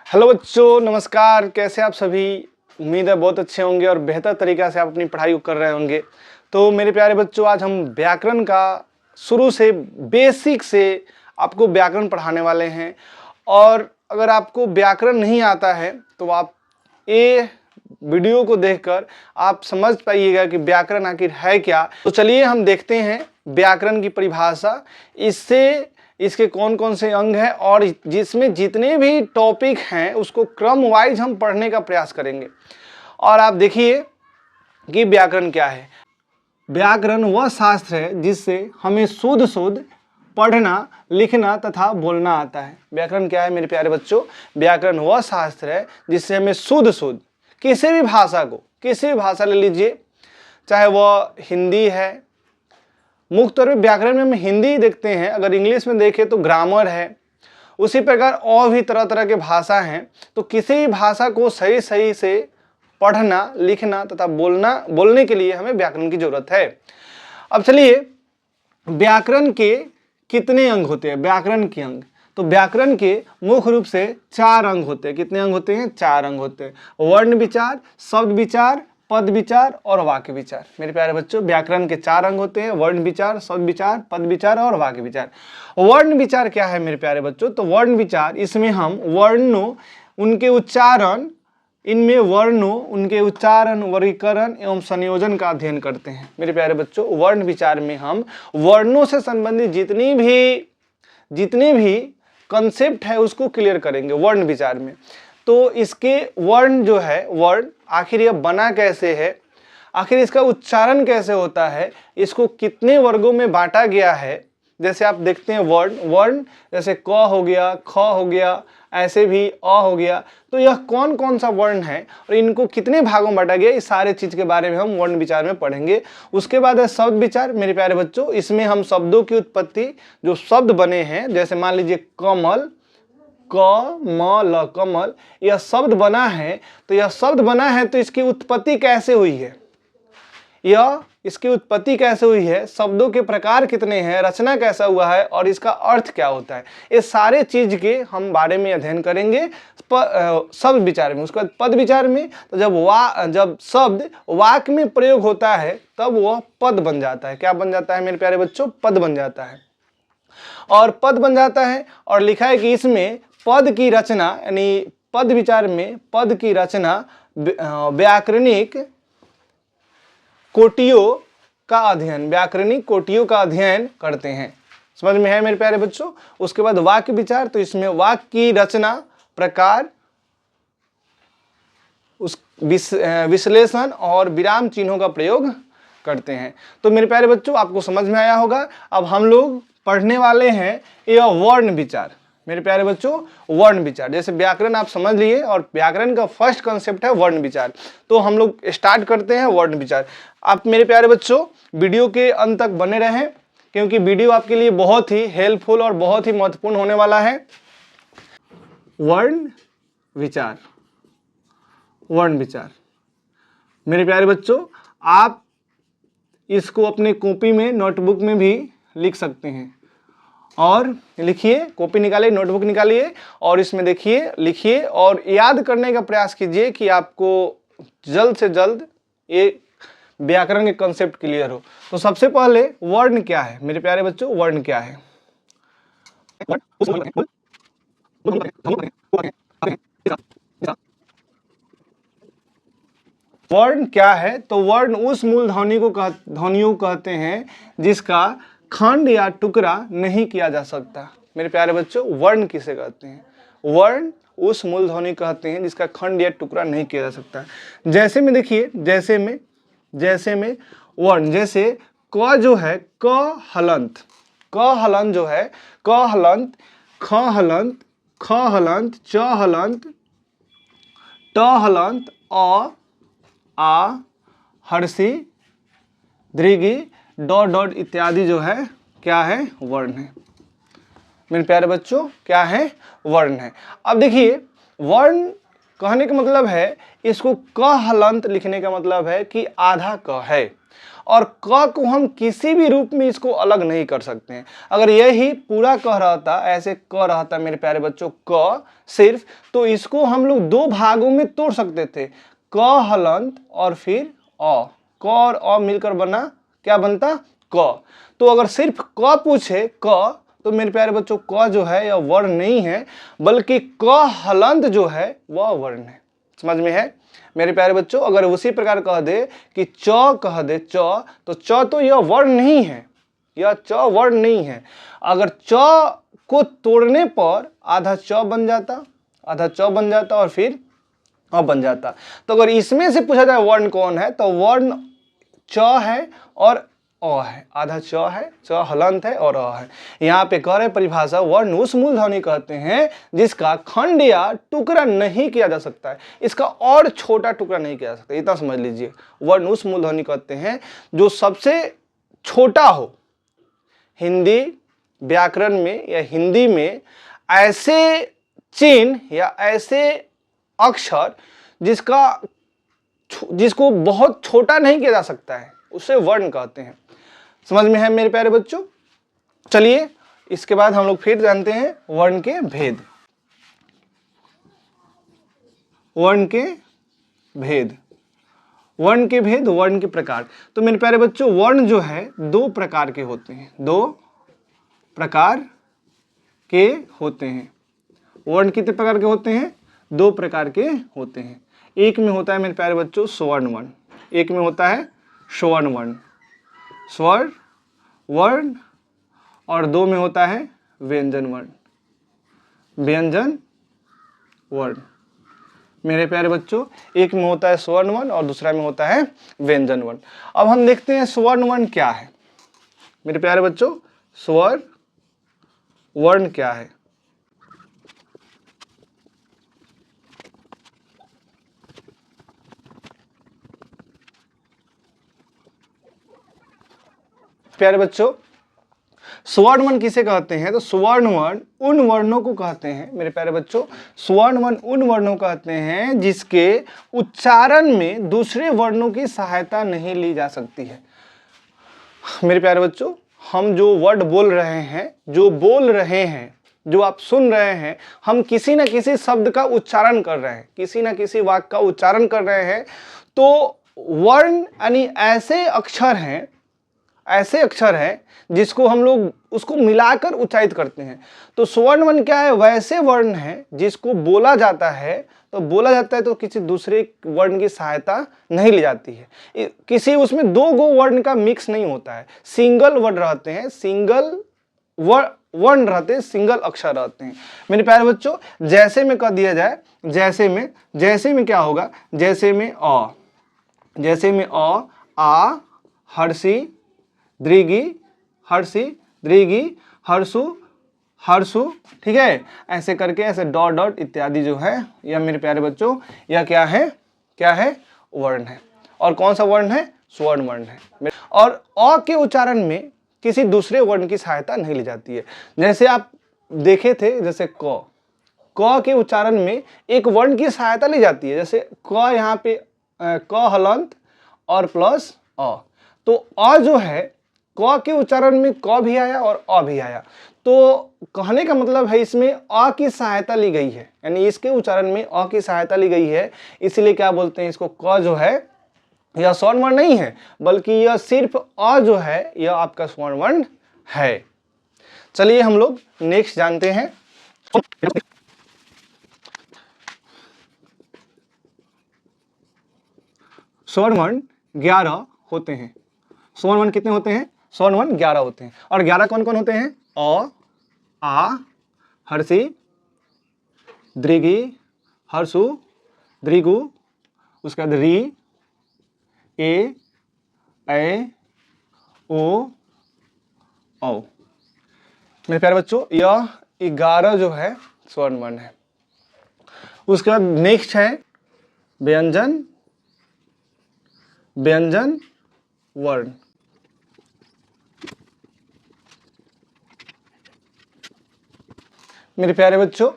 Hello बच्चों, नमस्कार। कैसे आप सभी? उम्मीद है बहुत अच्छे होंगे और बेहतर तरीक़ा से आप अपनी पढ़ाई को कर रहे होंगे। तो मेरे प्यारे बच्चों, आज हम व्याकरण का शुरू से बेसिक से आपको व्याकरण पढ़ाने वाले हैं। और अगर आपको व्याकरण नहीं आता है तो आप ये वीडियो को देखकर आप समझ पाइएगा कि व्याकरण आखिर है क्या। तो चलिए हम देखते हैं व्याकरण की परिभाषा, इसके कौन कौन से अंग हैं और जिसमें जितने भी टॉपिक हैं उसको क्रम वाइज हम पढ़ने का प्रयास करेंगे। और आप देखिए कि व्याकरण क्या है। व्याकरण वह शास्त्र है जिससे हमें शुद्ध पढ़ना, लिखना तथा बोलना आता है। व्याकरण क्या है मेरे प्यारे बच्चों? व्याकरण वह शास्त्र है जिससे हमें शुद्ध किसी भी भाषा ले लीजिए, चाहे वह हिंदी है। मुख्य तौर पर व्याकरण में हम हिंदी देखते हैं, अगर इंग्लिश में देखें तो ग्रामर है। उसी प्रकार और भी तरह तरह के भाषा हैं। तो किसी भी भाषा को सही से पढ़ना, लिखना तथा बोलने के लिए हमें व्याकरण की जरूरत है। अब चलिए, व्याकरण के कितने अंग होते हैं? व्याकरण के अंग, तो व्याकरण के मुख्य रूप से 4 अंग होते हैं। कितने अंग होते हैं? 4 अंग होते हैं। वर्ण विचार, शब्द विचार, पद विचार और वाक्य विचार। मेरे प्यारे बच्चों, व्याकरण के 4 अंग होते हैं: वर्ण विचार, शब्द विचार, पद विचार और वाक्य विचार। वर्ण विचार क्या है मेरे प्यारे बच्चों? तो वर्ण विचार, इसमें हम वर्णों, उनके उच्चारण, उनके उच्चारण, वर्गीकरण एवं संयोजन का अध्ययन करते हैं। मेरे प्यारे बच्चों, वर्ण विचार में हम वर्णों से संबंधित जितने भी कंसेप्ट है उसको क्लियर करेंगे वर्ण विचार में। तो इसके वर्ण जो है, वर्ण आखिर यह बना कैसे है, आखिर इसका उच्चारण कैसे होता है, इसको कितने वर्गों में बांटा गया है। जैसे आप देखते हैं वर्ण जैसे क हो गया, ख हो गया, ऐसे भी अ हो गया। तो यह कौन कौन सा वर्ण है और इनको कितने भागों में बांटा गया, इस सारे चीज के बारे में हम वर्ण विचार में पढ़ेंगे। उसके बाद है शब्द विचार। मेरे प्यारे बच्चों, इसमें हम शब्दों की उत्पत्ति, जो शब्द बने हैं, जैसे मान लीजिए कमल, कमल, यह शब्द बना है। तो यह शब्द बना है तो इसकी उत्पत्ति कैसे हुई है, इसकी उत्पत्ति कैसे हुई है, शब्दों के प्रकार कितने हैं, रचना कैसा हुआ है और इसका अर्थ क्या होता है, इस सारे चीज के हम बारे में अध्ययन करेंगे शब्द विचार में। उसके बाद पद विचार में, तो जब शब्द वाक्य में प्रयोग होता है तब वह पद बन जाता है। क्या बन जाता है मेरे प्यारे बच्चों? पद बन जाता है। और पद बन जाता है और लिखा है कि इसमें पद की रचना, यानी पद विचार में पद की रचना व्याकरणिक कोटियों का अध्ययन करते हैं। समझ में है मेरे प्यारे बच्चों? उसके बाद वाक्य विचार, तो इसमें वाक्य की रचना, प्रकार, उस विश्लेषण और विराम चिन्हों का प्रयोग करते हैं। तो मेरे प्यारे बच्चों, आपको समझ में आया होगा। अब हम लोग पढ़ने वाले हैं यह वर्ण विचार। मेरे प्यारे बच्चों, वर्ण विचार, जैसे व्याकरण आप समझ लिए और व्याकरण का फर्स्ट कॉन्सेप्ट है वर्ण विचार। तो हम लोग स्टार्ट करते हैं वर्ण विचार। आप मेरे प्यारे बच्चों वीडियो के अंत तक बने रहें, क्योंकि वीडियो आपके लिए बहुत ही हेल्पफुल और बहुत ही महत्वपूर्ण होने वाला है। वर्ण विचार, मेरे प्यारे बच्चों, आप इसको अपने कॉपी में, नोटबुक में भी लिख सकते हैं। और लिखिए, कॉपी निकालिए, नोटबुक निकालिए और इसमें देखिए, लिखिए और याद करने का प्रयास कीजिए कि आपको जल्द से जल्द ये व्याकरण के कंसेप्ट क्लियर हो। तो सबसे पहले वर्ण क्या है मेरे प्यारे बच्चों? वर्ण क्या है? वर्ण क्या है? तो वर्ण उस मूल ध्वनियों को कहते हैं जिसका खंड या टुकड़ा नहीं किया जा सकता। मेरे प्यारे बच्चों, वर्ण किसे कहते हैं? वर्ण उस मूल ध्वनि कहते हैं जिसका खंड या टुकड़ा नहीं किया जा सकता। जैसे में देखिए, जैसे में वर्ण, जैसे क जो है, क हलंत जो है, क हलंत, ख हलंत, ख हलंत, च हलंत, ट हलंत, आ, हर्षी, दृघी, डॉट इत्यादि जो है क्या है? वर्ण है। मेरे प्यारे बच्चों, क्या है? वर्ण है। अब देखिए, वर्ण कहने का मतलब है, इसको क हलंत लिखने का मतलब है कि आधा क है। और क को हम किसी भी रूप में इसको अलग नहीं कर सकते हैं। अगर यही पूरा कह रहा था, ऐसे कह रहा था मेरे प्यारे बच्चों क सिर्फ, तो इसको हम लोग दो भागों में तोड़ सकते थे, क हलंत और फिर अ। क और अ मिलकर बना क्या बनता, क। तो अगर सिर्फ क पूछे क, तो मेरे प्यारे बच्चों क जो है यह वर्ण नहीं है, बल्कि क हलंत जो है वह वर्ण है। समझ में है मेरे प्यारे बच्चों? अगर उसी प्रकार कह दे कि च कह दे च, तो च तो यह वर्ण नहीं है, यह च वर्ण नहीं है। अगर च को तोड़ने पर आधा च बन जाता, आधा च बन जाता और फिर अ बन जाता। तो अगर इसमें से पूछा जाए वर्ण कौन है, तो वर्ण च है और अ है। आधा च है, च हलंत है और अ है। यहाँ पे कह रहे परिभाषा, वर्ण उस मूलध्वनि कहते हैं जिसका खंड या टुकड़ा नहीं किया जा सकता है, इसका और छोटा टुकड़ा नहीं किया जा सकता, इतना समझ लीजिए। वर्ण उस मूलध्वनि कहते हैं जो सबसे छोटा हो। हिंदी व्याकरण में या हिंदी में ऐसे चिन्ह या ऐसे अक्षर जिसको बहुत छोटा नहीं किया जा सकता है, उसे वर्ण कहते हैं। समझ में है मेरे प्यारे बच्चों? चलिए इसके बाद हम लोग फिर जानते हैं वर्ण के भेद। वर्ण के भेद, वर्ण के भेद, वर्ण के प्रकार। तो मेरे प्यारे बच्चों वर्ण जो है दो प्रकार के होते हैं, दो प्रकार के होते हैं। वर्ण कितने प्रकार के होते हैं? दो प्रकार के होते हैं। एक में होता है मेरे प्यारे बच्चों स्वर्ण वर्ण, एक में होता है स्वर्ण वर्ण, स्वर वर्ण, और दो में होता है व्यंजन वर्ण, व्यंजन वर्ण। मेरे प्यारे बच्चों एक में होता है स्वर्ण वर्ण और दूसरा में होता है व्यंजन वर्ण। अब हम देखते हैं स्वर्ण वर्ण क्या है। मेरे प्यारे बच्चों स्वर्ण वर्ण क्या है? प्यारे बच्चों स्वर्ण वर्ण किसे कहते हैं? तो स्वर्ण वर्ण उन वर्णों को कहते हैं मेरे प्यारे बच्चों, स्वर्ण वर्ण उन वर्णों को कहते हैं जिसके उच्चारण में दूसरे वर्णों की सहायता नहीं ली जा सकती है। मेरे प्यारे बच्चों हम जो वर्ड बोल रहे हैं, जो बोल रहे हैं, जो आप सुन रहे हैं, हम किसी न किसी शब्द का उच्चारण कर रहे हैं, किसी न किसी वाक्य का उच्चारण कर रहे हैं। तो वर्ण यानी ऐसे अक्षर हैं, ऐसे अक्षर है जिसको हम लोग उसको मिलाकर उच्चारित करते हैं। तो स्वर्ण वर्ण क्या है? वैसे वर्ण है जिसको बोला जाता है, तो बोला जाता है तो किसी दूसरे वर्ण की सहायता नहीं ली जाती है। किसी उसमें दो गो वर्ण का मिक्स नहीं होता है, सिंगल वर्ण रहते हैं, सिंगल वर्ण रहते हैं, सिंगल अक्षर रहते हैं। मेरे प्यारे बच्चों जैसे में कह दिया जाए, जैसे में क्या होगा? जैसे में अ, जैसे में अ, आ, हर्षी, दृगी, हर्षी, दृगी, हर्षु, हर्षु, ठीक है। ऐसे करके ऐसे डॉट डॉट इत्यादि जो है, यह मेरे प्यारे बच्चों यह क्या है? क्या है? वर्ण है। और कौन सा वर्ण है? स्वर्ण वर्ण है। और अ के उच्चारण में किसी दूसरे वर्ण की सहायता नहीं ली जाती है। जैसे आप देखे थे, जैसे क के उच्चारण में एक वर्ण की सहायता ली जाती है। जैसे क यहाँ पे क हलंत और प्लस अ, तो अ जो है क के उच्चारण में क भी आया और अ भी आया, तो कहने का मतलब है इसमें अ की सहायता ली गई है, यानी इसके उच्चारण में अ की सहायता ली गई है। इसलिए क्या बोलते हैं इसको? क जो है यह स्वर्ण वर्ण नहीं है, बल्कि यह सिर्फ अ जो है यह आपका स्वर्ण वर्ण है। चलिए हम लोग नेक्स्ट जानते हैं। स्वर्ण वर्ण 11 होते हैं। स्वर्ण वर्ण कितने होते हैं? स्वर्ण वर्ण 11 होते हैं। और 11 कौन कौन होते हैं? अ, आ, हर्षी, दृघी, हर्षु, दृगु, उसके बाद री, ए, ओ, औ। मेरे प्यारे बच्चों यह 11 जो है स्वर्ण वर्ण है। उसके बाद नेक्स्ट है व्यंजन, व्यंजन वर्ण। मेरे प्यारे बच्चों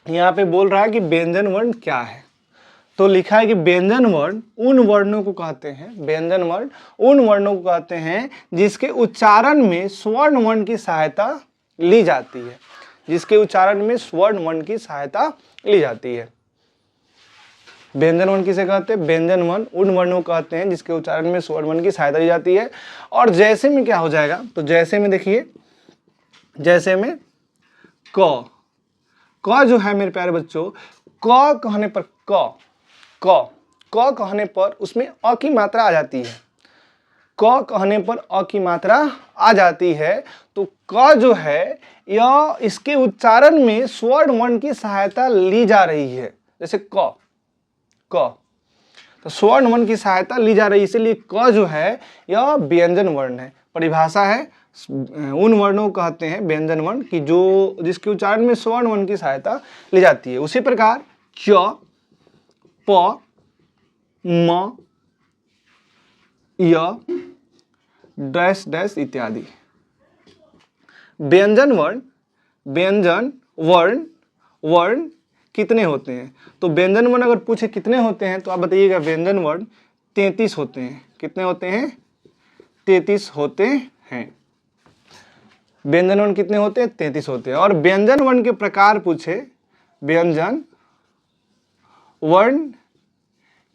यहाँ पे बोल रहा है कि व्यंजन वर्ण क्या है। तो लिखा है कि व्यंजन वर्ण उन वर्णों को कहते हैं, व्यंजन वर्ण उन वर्णों को कहते हैं जिसके उच्चारण में स्वर्ण वर्ण की सहायता ली जाती है, जिसके उच्चारण में स्वर्ण वर्ण की सहायता ली जाती है। व्यंजन वर्ण किसे कहते हैं? व्यंजन वर्ण उन वर्णों को कहते हैं जिसके उच्चारण में स्वर्ण वर्ण की सहायता ली जाती है। और जैसे में क्या हो जाएगा? तो जैसे में देखिए, जैसे में क जो है मेरे प्यारे बच्चों, क कहने पर क कहने पर उसमें अ की मात्रा आ जाती है, क कहने पर अ की मात्रा आ जाती है। तो क जो है यह इसके उच्चारण में स्वर्ण वर्ण की सहायता ली जा रही है। जैसे क तो स्वर्ण वर्ण की सहायता ली जा रही है, इसीलिए क जो है यह व्यंजन वर्ण है। परिभाषा है, उन वर्णों को कहते हैं व्यंजन वर्ण कि जो जिसके उच्चारण में स्वर्ण वर्ण की सहायता ली जाती है। उसी प्रकार च, प, म, य, डैश डैश इत्यादि। व्यंजन वर्ण कितने होते हैं? तो व्यंजन वर्ण अगर पूछे कितने होते हैं तो आप बताइएगा। व्यंजन वर्ण 33 होते हैं। कितने होते हैं? 33 होते हैं। व्यंजन वर्ण कितने होते हैं? 33 होते हैं। और व्यंजन वर्ण के प्रकार पूछे, व्यंजन वर्ण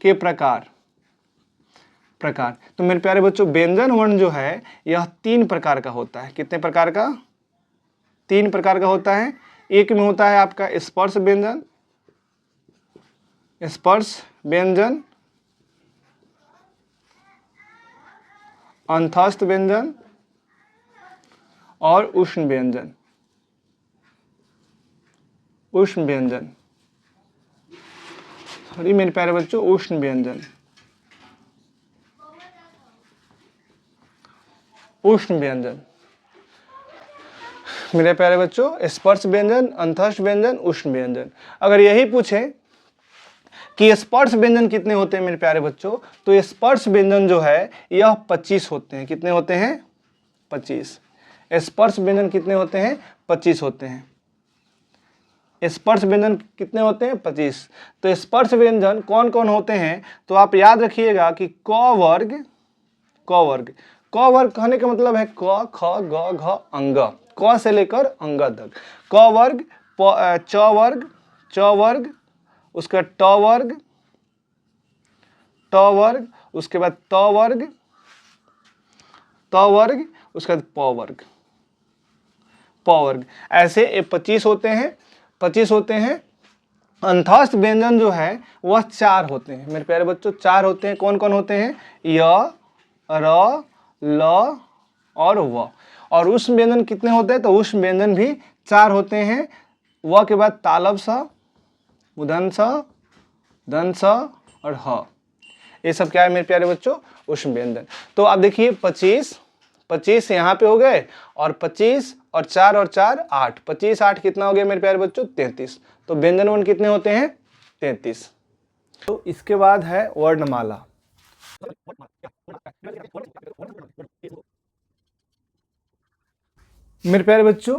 के प्रकार तो मेरे प्यारे बच्चों व्यंजन वर्ण जो है यह 3 प्रकार का होता है। कितने प्रकार का? 3 प्रकार का होता है। एक में होता है आपका स्पर्श व्यंजन, अंतस्थ व्यंजन और उष्ण व्यंजन। सॉरी मेरे प्यारे बच्चों, उष्ण व्यंजन। मेरे प्यारे बच्चों, स्पर्श व्यंजन, अंतस्थ व्यंजन, उष्ण व्यंजन। अगर यही पूछे कि स्पर्श व्यंजन कितने होते हैं मेरे प्यारे बच्चों, तो स्पर्श व्यंजन जो है यह 25 होते हैं। कितने होते हैं? 25। स्पर्श व्यंजन कितने होते हैं? 25 होते हैं। स्पर्श व्यंजन कितने होते हैं? 25। तो स्पर्श व्यंजन कौन कौन होते हैं? तो आप याद रखिएगा कि क वर्ग कहने का मतलब है क, ख, ग, घ, अंग, क से लेकर अंग तक। क वर्ग, च वर्ग, उसके बाद ट वर्ग, उसके बाद त वर्ग, उसके बाद प वर्ग। ऐसे 25 होते हैं। अंतस्थ व्यंजन जो है वह 4 होते हैं मेरे प्यारे बच्चों, 4 होते हैं। कौन कौन होते हैं? य, र, ल और व। और उष्ण व्यंजन कितने होते हैं? तो उष्ण व्यंजन भी 4 होते हैं। व के बाद तालब स, मूर्धन्य स, दंत स और ह। ये सब क्या है मेरे प्यारे बच्चों? उष्ण व्यंजन। तो आप देखिए 25 यहाँ पे हो गए, और 25 और 4 और 4 8, 25 8 कितना हो गया मेरे प्यारे बच्चों? 33। तो व्यंजन वर्ण कितने होते हैं? 33। तो इसके बाद है वर्णमाला। मेरे प्यारे बच्चों,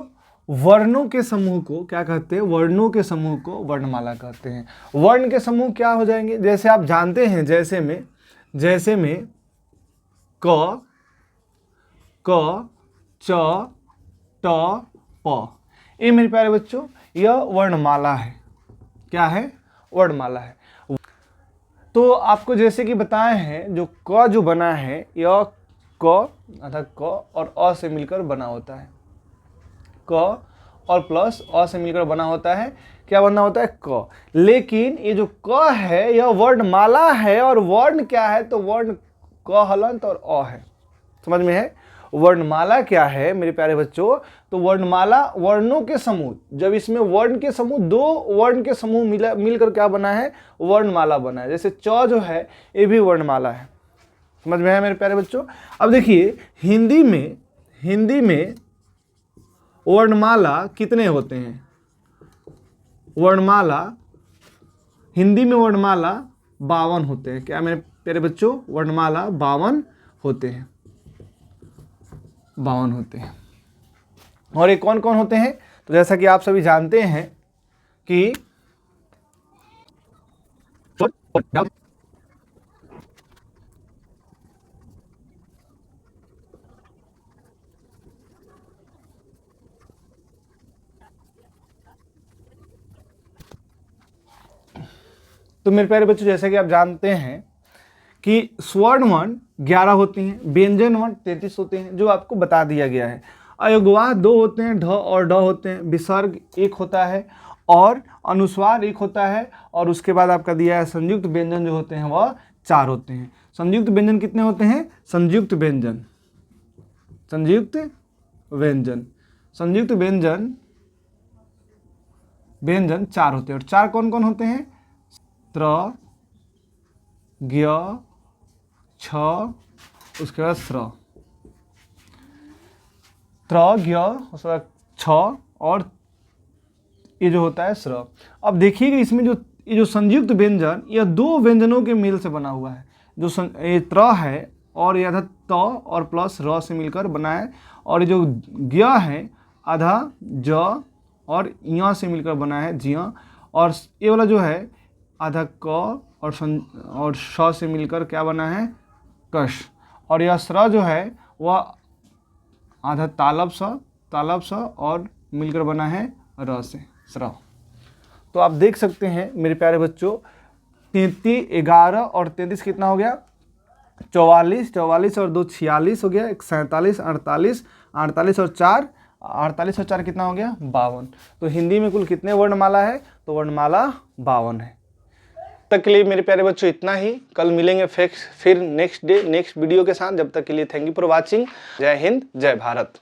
वर्णों के समूह को क्या कहते हैं? वर्णों के समूह को वर्णमाला कहते हैं। वर्ण के समूह क्या हो जाएंगे? जैसे आप जानते हैं, जैसे में क, च, ट, प। ये मेरे प्यारे बच्चों यह वर्णमाला है। क्या है? वर्णमाला है। तो आपको जैसे कि बताए हैं, जो क जो बना है यह क अर्थात क और अ से मिलकर बना होता है। क और प्लस अ से मिलकर बना होता है। क्या बना होता है? क। लेकिन ये जो क है यह वर्णमाला है, और वर्ण क्या है? तो वर्ण क हलंत और अ है। समझ में है? वर्णमाला क्या है मेरे प्यारे बच्चों? तो वर्णमाला वर्णों के समूह, जब इसमें वर्ण के समूह, 2 वर्ण के समूह मिलकर क्या बना है? वर्णमाला बना है। जैसे च जो है ये भी वर्णमाला है। समझ में है मेरे प्यारे बच्चों? अब देखिए हिंदी में वर्णमाला कितने होते हैं? हिंदी में वर्णमाला 52 होते हैं। क्या मेरे प्यारे बच्चों? वर्णमाला 52 होते हैं। 52 होते हैं। और ये कौन कौन होते हैं? तो जैसा कि आप सभी जानते हैं कि तो मेरे प्यारे बच्चों, जैसे कि आप जानते हैं कि स्वर्ण वर्ण 11 होते हैं, व्यंजन वर्ण 33 होते हैं, जो आपको बता दिया गया है। अयोगवाह 2 होते हैं, ढ और ड होते हैं, विसर्ग 1 होता है और अनुस्वार 1 होता है, और उसके बाद आपका दिया है संयुक्त व्यंजन जो होते हैं वह 4 होते हैं। संयुक्त व्यंजन कितने होते हैं? संयुक्त व्यंजन व्यंजन 4 होते हैं। और 4 कौन कौन होते हैं? त्र, ज्ञ, छ, उसके बाद स्र, उसके बाद छ, और ये जो होता है स्र। अब देखिएगा इसमें जो संयुक्त व्यंजन, यह 2 व्यंजनों के मेल से बना हुआ है। जो ये त्र है और ये आधा त और प्लस र से मिलकर बना है, और ये जो ज्ञ है आधा ज और य से मिलकर बना है, जिया, और ये वाला जो है आधा क और श से मिलकर क्या बना है? कश। और यह स्र जो है वह आधा तालब स और मिलकर बना है र से, स्र। तो आप देख सकते हैं मेरे प्यारे बच्चों, 33, 11 और 33 कितना हो गया? 44 और 2 46 हो गया, 47, 48, 48 और 4 कितना हो गया? 52। तो हिंदी में कुल कितने वर्णमाला है? तो वर्णमाला 52 है। तक के लिए मेरे प्यारे बच्चों इतना ही। कल मिलेंगे फिर नेक्स्ट वीडियो के साथ। जब तक के लिए थैंक यू फॉर वॉचिंग। जय हिंद, जय भारत।